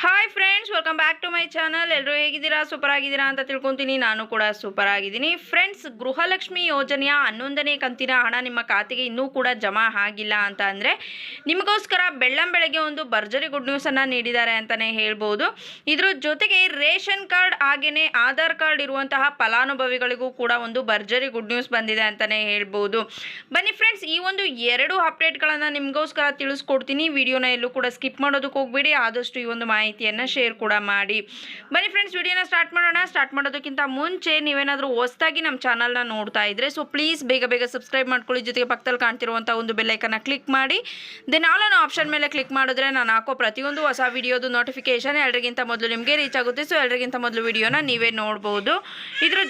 Hi friends, welcome back to my channel. ಎಲ್ಲರೂ ಹೇಗಿದ್ದೀರಾ? Super ಆಗಿದ್ದೀರಾ ಅಂತ ತಿಳ್ಕೊತೀನಿ. ನಾನು ಕೂಡ ಸೂಪರ್ ಆಗಿದ್ದೀನಿ. ಫ್ರೆಂಡ್ಸ್, ಗೃಹಲಕ್ಷ್ಮಿ ಯೋಜನೆಯ 11ನೇ ಕಂತಿನ ಹಣ ನಿಮ್ಮ ಖಾತೆಗೆ ಇನ್ನೂ ಕೂಡ ಜಮಾ ಆಗಿಲ್ಲ ಅಂತ ಅಂದರೆ ನಿಮಗೋಸ್ಕರ ಬೆಳ್ಳಂಬೆಳಗ್ಗೆ ಒಂದು ಭರ್ಜರಿ ಗುಡ್ ನ್ಯೂಸನ್ನು ನೀಡಿದ್ದಾರೆ ಅಂತಲೇ ಹೇಳ್ಬೋದು. ಇದ್ರ ಜೊತೆಗೆ ರೇಷನ್ ಕಾರ್ಡ್ ಹಾಗೆಯೇ ಆಧಾರ್ ಕಾರ್ಡ್ ಇರುವಂತಹ ಫಲಾನುಭವಿಗಳಿಗೂ ಕೂಡ ಒಂದು ಭರ್ಜರಿ ಗುಡ್ ನ್ಯೂಸ್ ಬಂದಿದೆ ಅಂತಲೇ ಹೇಳ್ಬೋದು. ಬನ್ನಿ ಫ್ರೆಂಡ್ಸ್, ಈ ಒಂದು ಎರಡು ಅಪ್ಡೇಟ್ಗಳನ್ನು ನಿಮಗೋಸ್ಕರ ತಿಳಿಸ್ಕೊಡ್ತೀನಿ. ವಿಡಿಯೋನ ಎಲ್ಲೂ ಕೂಡ ಸ್ಕಿಪ್ ಮಾಡೋದಕ್ಕೆ ಹೋಗ್ಬೇಡಿ. ಆದಷ್ಟು ಈ ಒಂದು ಮಾಹಿತಿಯನ್ನು ಶೇರ್ ಕೂಡ ಮಾಡಿ. ಬನ್ನಿ ಫ್ರೆಂಡ್ಸ್, ವಿಡಿಯೋನ ಸ್ಟಾರ್ಟ್ ಮಾಡೋಣ. ಸ್ಟಾರ್ಟ್ ಮಾಡೋದಕ್ಕಿಂತ ಮುಂಚೆ ನೀವೇನಾದರೂ ಹೊಸದಾಗಿ ನಮ್ಮ ಚಾನಲ್ನ ನೋಡ್ತಾ ಇದ್ರೆ ಪ್ಲೀಸ್ ಬೇಗ ಸಬ್ಸ್ಕ್ರೈಬ್ ಮಾಡ್ಕೊಳ್ಳಿ. ಜೊತೆಗೆ ಪಕ್ಕದಲ್ಲಿ ಕಾಣ್ತಿರುವಂಥ ಒಂದು ಬೆಲ್ ಐಕನ್ನ ಕ್ಲಿಕ್ ಮಾಡಿ. ದೆನ್ ಆಲ್ ಅನ್ನೋ ಆಪ್ಷನ್ ಮೇಲೆ ಕ್ಲಿಕ್ ಮಾಡಿದ್ರೆ ನಾನು ಹಾಕೋ ಪ್ರತಿಯೊಂದು ಹೊಸ ವಿಡಿಯೋದು ನೋಟಿಫಿಕೇಶನ್ ಎಲ್ಲರಿಗಿಂತ ಮೊದಲು ನಿಮಗೆ ರೀಚ್ ಆಗುತ್ತೆ. ಸೊ ಎಲ್ಲರಿಗಿಂತ ಮೊದಲು ವಿಡಿಯೋನ ನೀವೇ ನೋಡ್ಬೋದು. ಇದ್ರ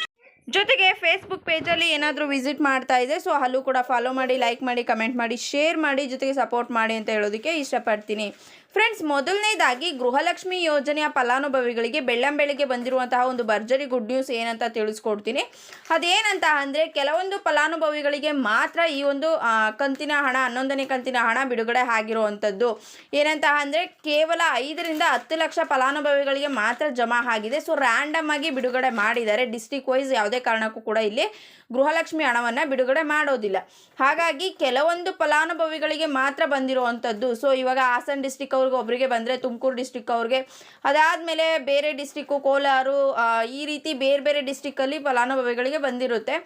ಜೊತೆಗೆ ಫೇಸ್ಬುಕ್ ಪೇಜಲ್ಲಿ ಏನಾದರೂ ವಿಸಿಟ್ ಮಾಡ್ತಾ ಇದೆ ಅಲ್ಲೂ ಕೂಡ ಫಾಲೋ ಮಾಡಿ, ಲೈಕ್ ಮಾಡಿ, ಕಮೆಂಟ್ ಮಾಡಿ, ಶೇರ್ ಮಾಡಿ, ಜೊತೆಗೆ ಸಪೋರ್ಟ್ ಮಾಡಿ ಅಂತ ಹೇಳೋದಕ್ಕೆ ಇಷ್ಟಪಡ್ತೀನಿ. ಫ್ರೆಂಡ್ಸ್, ಮೊದಲನೇದಾಗಿ ಗೃಹಲಕ್ಷ್ಮಿ ಯೋಜನೆಯ ಫಲಾನುಭವಿಗಳಿಗೆ ಬೆಳ್ಳಂಬೆಳಿಗ್ಗೆ ಬಂದಿರುವಂತಹ ಒಂದು ಭರ್ಜರಿ ಗುಡ್ ನ್ಯೂಸ್ ಏನಂತ ತಿಳಿಸ್ಕೊಡ್ತೀನಿ. ಅದೇನಂತ ಅಂದರೆ, ಕೆಲವೊಂದು ಫಲಾನುಭವಿಗಳಿಗೆ ಮಾತ್ರ ಈ ಒಂದು ಕಂತಿನ ಹಣ 11ನೇ ಕಂತಿನ ಹಣ ಬಿಡುಗಡೆ ಆಗಿರುವಂಥದ್ದು. ಏನಂತ ಅಂದರೆ, ಕೇವಲ 5ರಿಂದ 10 ಲಕ್ಷ ಫಲಾನುಭವಿಗಳಿಗೆ ಮಾತ್ರ ಜಮಾ ಆಗಿದೆ. ರ್ಯಾಂಡಮ್ ಆಗಿ ಬಿಡುಗಡೆ ಮಾಡಿದ್ದಾರೆ. ಡಿಸ್ಟ್ರಿಕ್ಟ್ ವೈಸ್ ಯಾವುದೇ ಕಾರಣಕ್ಕೂ ಕೂಡ ಇಲ್ಲಿ ಗೃಹಲಕ್ಷ್ಮಿ ಹಣವನ್ನು ಬಿಡುಗಡೆ ಮಾಡೋದಿಲ್ಲ. ಹಾಗಾಗಿ ಕೆಲವೊಂದು ಫಲಾನುಭವಿಗಳಿಗೆ ಮಾತ್ರ ಬಂದಿರುವಂಥದ್ದು. ಇವಾಗ ಹಾಸನ ಡಿಸ್ಟ್ರಿಕ್ಟ್ ಅವ್ರಿಗೆ ಒಬ್ಬರಿಗೆ ಬಂದರೆ, ತುಮಕೂರು ಡಿಸ್ಟ್ರಿಕ್ ಅವ್ರಿಗೆ, ಅದಾದಮೇಲೆ ಬೇರೆ ಡಿಸ್ಟ್ರಿಕ್ಕು ಕೋಲಾರು, ಈ ರೀತಿ ಬೇರೆ ಡಿಸ್ಟ್ರಿಕ್ಕಲ್ಲಿ ಫಲಾನುಭವಿಗಳಿಗೆ ಬಂದಿರುತ್ತೆ.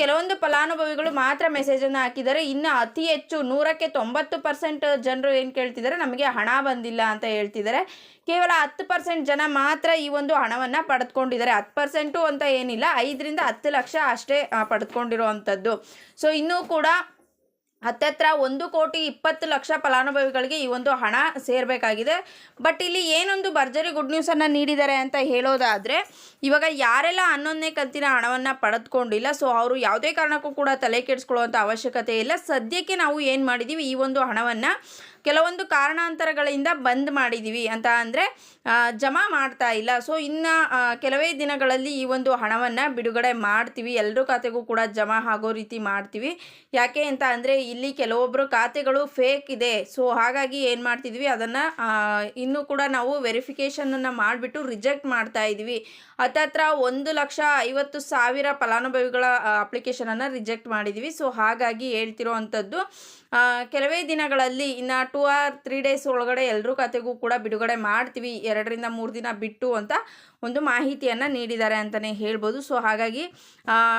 ಕೆಲವೊಂದು ಫಲಾನುಭವಿಗಳು ಮಾತ್ರ ಮೆಸೇಜನ್ನು ಹಾಕಿದ್ದಾರೆ. ಇನ್ನು ಅತಿ ಹೆಚ್ಚು 100ಕ್ಕೆ 90% ಜನರು ಏನು ಕೇಳ್ತಿದ್ದಾರೆ, ನಮಗೆ ಹಣ ಬಂದಿಲ್ಲ ಅಂತ ಹೇಳ್ತಿದ್ದಾರೆ. ಕೇವಲ 10% ಜನ ಮಾತ್ರ ಈ ಒಂದು ಹಣವನ್ನು ಪಡೆದುಕೊಂಡಿದ್ದಾರೆ. 10% ಅಂತ ಏನಿಲ್ಲ, 5ರಿಂದ 10 ಲಕ್ಷ ಅಷ್ಟೇ ಪಡೆದುಕೊಂಡಿರುವಂಥದ್ದು. ಇನ್ನೂ ಕೂಡ ಹತ್ತತ್ರ 1,20,00,000 ಫಲಾನುಭವಿಗಳಿಗೆ ಈ ಒಂದು ಹಣ ಸೇರಬೇಕಾಗಿದೆ. ಬಟ್ ಇಲ್ಲಿ ಏನೊಂದು ಭರ್ಜರಿ ಗುಡ್ ನ್ಯೂಸನ್ನು ನೀಡಿದ್ದಾರೆ ಅಂತ ಹೇಳೋದಾದರೆ, ಇವಾಗ ಯಾರೆಲ್ಲ 11ನೇ ಕಂತಿನ ಹಣವನ್ನು ಪಡೆದುಕೊಂಡಿಲ್ಲ ಅವರು ಯಾವುದೇ ಕಾರಣಕ್ಕೂ ಕೂಡ ತಲೆ ಕೆಡಿಸ್ಕೊಳ್ಳುವಂಥ ಅವಶ್ಯಕತೆ ಇಲ್ಲ. ಸದ್ಯಕ್ಕೆ ನಾವು ಏನು ಮಾಡಿದ್ದೀವಿ, ಈ ಒಂದು ಹಣವನ್ನು ಕೆಲವೊಂದು ಕಾರಣಾಂತರಗಳಿಂದ ಬಂದ್ ಮಾಡಿದ್ದೀವಿ ಅಂತ ಅಂದರೆ ಜಮಾ ಮಾಡ್ತಾ ಇಲ್ಲ. ಇನ್ನು ಕೆಲವೇ ದಿನಗಳಲ್ಲಿ ಈ ಒಂದು ಹಣವನ್ನು ಬಿಡುಗಡೆ ಮಾಡ್ತೀವಿ. ಎಲ್ಲರೂ ಖಾತೆಗೂ ಕೂಡ ಜಮಾ ಆಗೋ ರೀತಿ ಮಾಡ್ತೀವಿ. ಯಾಕೆ ಅಂತ ಅಂದರೆ, ಇಲ್ಲಿ ಕೆಲವೊಬ್ಬರು ಖಾತೆಗಳು ಫೇಕ್ ಇದೆ. ಹಾಗಾಗಿ ಏನು ಮಾಡ್ತಿದ್ವಿ, ಅದನ್ನು ಇನ್ನೂ ಕೂಡ ನಾವು ವೆರಿಫಿಕೇಷನನ್ನು ಮಾಡಿಬಿಟ್ಟು ರಿಜೆಕ್ಟ್ ಮಾಡ್ತಾ ಇದ್ದೀವಿ. ಹತ್ತತ್ರ 1,50,000 ಫಲಾನುಭವಿಗಳ ಅಪ್ಲಿಕೇಶನನ್ನು ರಿಜೆಕ್ಟ್ ಮಾಡಿದ್ದೀವಿ. ಹಾಗಾಗಿ ಹೇಳ್ತಿರೋ ಅಂಥದ್ದು, ಕೆಲವೇ ದಿನಗಳಲ್ಲಿ ಇನ್ನು 2 or 3 ಡೇಸ್ ಒಳಗಡೆ ಎಲ್ಲರೂ ಖಾತೆಗೂ ಕೂಡ ಬಿಡುಗಡೆ ಮಾಡ್ತೀವಿ, 2ರಿಂದ 3 ದಿನ ಬಿಟ್ಟು ಅಂತ ಒಂದು ಮಾಹಿತಿಯನ್ನು ನೀಡಿದ್ದಾರೆ ಅಂತಲೇ ಹೇಳ್ಬೋದು. ಹಾಗಾಗಿ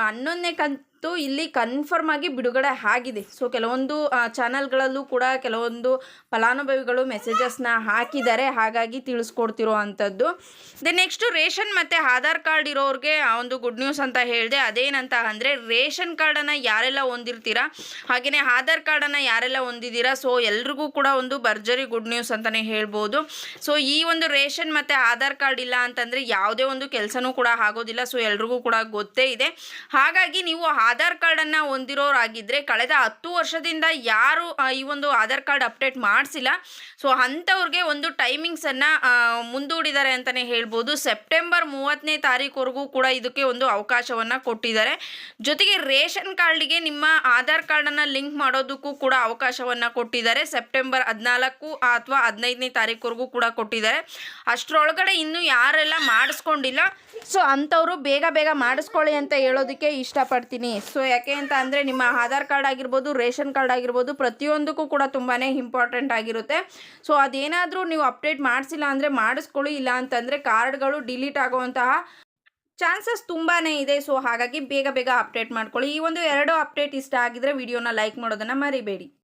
11ನೇ ಕಂತು ಇಲ್ಲಿ ಕನ್ಫರ್ಮ್ ಆಗಿ ಬಿಡುಗಡೆ ಆಗಿದೆ. ಕೆಲವೊಂದು ಚಾನಲ್ಗಳಲ್ಲೂ ಕೂಡ ಕೆಲವೊಂದು ಫಲಾನುಭವಿಗಳು ಮೆಸೇಜಸ್ನ ಹಾಕಿದ್ದಾರೆ. ಹಾಗಾಗಿ ತಿಳಿಸ್ಕೊಡ್ತಿರೋ ಅಂಥದ್ದು. ನೆಕ್ಸ್ಟು ರೇಷನ್ ಮತ್ತು ಆಧಾರ್ ಕಾರ್ಡ್ ಇರೋರಿಗೆ ಆ ಒಂದು ಗುಡ್ ನ್ಯೂಸ್ ಅಂತ ಹೇಳಿದೆ. ಅದೇನಂತ ಅಂದರೆ, ರೇಷನ್ ಕಾರ್ಡನ್ನು ಯಾರೆಲ್ಲ ಹೊಂದಿರ್ತೀರಾ, ಹಾಗೆಯೇ ಆಧಾರ್ ಕಾರ್ಡನ್ನು ಯಾರೆಲ್ಲ ಹೊಂದಿದ್ದೀರಾ, ಎಲ್ರಿಗೂ ಕೂಡ ಒಂದು ಭರ್ಜರಿ ಗುಡ್ ನ್ಯೂಸ್ ಅಂತಲೇ ಹೇಳ್ಬೋದು. ಈ ಒಂದು ರೇಷನ್ ಮತ್ತು ಆಧಾರ್ ಕಾರ್ಡ್ ಇಲ್ಲ ಅಂತಂದರೆ ಯಾವುದೇ ಒಂದು ಕೆಲಸನೂ ಕೂಡ ಆಗೋದಿಲ್ಲ. ಎಲ್ರಿಗೂ ಕೂಡ ಗೊತ್ತೇ ಇದೆ. ಹಾಗಾಗಿ ನೀವು ಆಧಾರ್ ಕಾರ್ಡನ್ನು ಹೊಂದಿರೋರಾಗಿದ್ದರೆ, ಕಳೆದ 10 ವರ್ಷದಿಂದ ಯಾರು ಈ ಒಂದು ಆಧಾರ್ ಕಾರ್ಡ್ ಅಪ್ಡೇಟ್ ಮಾಡಿಸಿಲ್ಲ ಅಂಥವ್ರಿಗೆ ಒಂದು ಟೈಮಿಂಗ್ಸನ್ನು ಮುಂದೂಡಿದ್ದಾರೆ ಅಂತಲೇ ಹೇಳ್ಬೋದು. ಸೆಪ್ಟೆಂಬರ್ 30ನೇ ತಾರೀಕುವರೆಗೂ ಕೂಡ ಇದಕ್ಕೆ ಒಂದು ಅವಕಾಶವನ್ನು ಕೊಟ್ಟಿದ್ದಾರೆ. ಜೊತೆಗೆ ರೇಷನ್ ಕಾರ್ಡಿಗೆ ನಿಮ್ಮ ಆಧಾರ್ ಕಾರ್ಡನ್ನು ಲಿಂಕ್ ಮಾಡೋದಕ್ಕೂ ಕೂಡ ಅವಕಾಶವನ್ನು ಕೊಟ್ಟಿದ್ದಾರೆ. ಸೆಪ್ಟೆಂಬರ್ 14 ಅಥವಾ 15ನೇ ತಾರೀಕುವರೆಗೂ ಕೂಡ ಕೊಟ್ಟಿದ್ದಾರೆ. ಅಷ್ಟರೊಳಗಡೆ ಇನ್ನೂ ಯಾರೆಲ್ಲ ಮಾಡಿಸ್ಕೊಂಡಿಲ್ಲ ಅಂಥವರು ಬೇಗ ಮಾಡಿಸ್ಕೊಳ್ಳಿ ಅಂತ ಹೇಳೋದಕ್ಕೆ ಇಷ್ಟಪಡ್ತೀನಿ. ಯಾಕೆ ಅಂತ ಅಂದರೆ, ನಿಮ್ಮ ಆಧಾರ್ ಕಾರ್ಡ್ ಆಗಿರ್ಬೋದು, ರೇಷನ್ ಕಾರ್ಡ್ ಆಗಿರ್ಬೋದು, ಪ್ರತಿಯೊಂದಕ್ಕೂ ಕೂಡ ತುಂಬಾ ಇಂಪಾರ್ಟೆಂಟ್ ಆಗಿರುತ್ತೆ. ಅದೇನಾದರೂ ನೀವು ಅಪ್ಡೇಟ್ ಮಾಡಿಸಿಲ್ಲ ಅಂದರೆ ಮಾಡಿಸ್ಕೊಳ್ಳಿ. ಇಲ್ಲ ಅಂತಂದರೆ ಕಾರ್ಡ್ಗಳು ಡಿಲೀಟ್ ಆಗುವಂತಹ ಚಾನ್ಸಸ್ ತುಂಬಾ ಇದೆ. ಹಾಗಾಗಿ ಬೇಗ ಅಪ್ಡೇಟ್ ಮಾಡ್ಕೊಳ್ಳಿ. ಈ ಒಂದು 2 ಅಪ್ಡೇಟ್ ಇಷ್ಟ ಆಗಿದ್ರೆ ವಿಡಿಯೋನ ಲೈಕ್ ಮಾಡೋದನ್ನು ಮರಿಬೇಡಿ.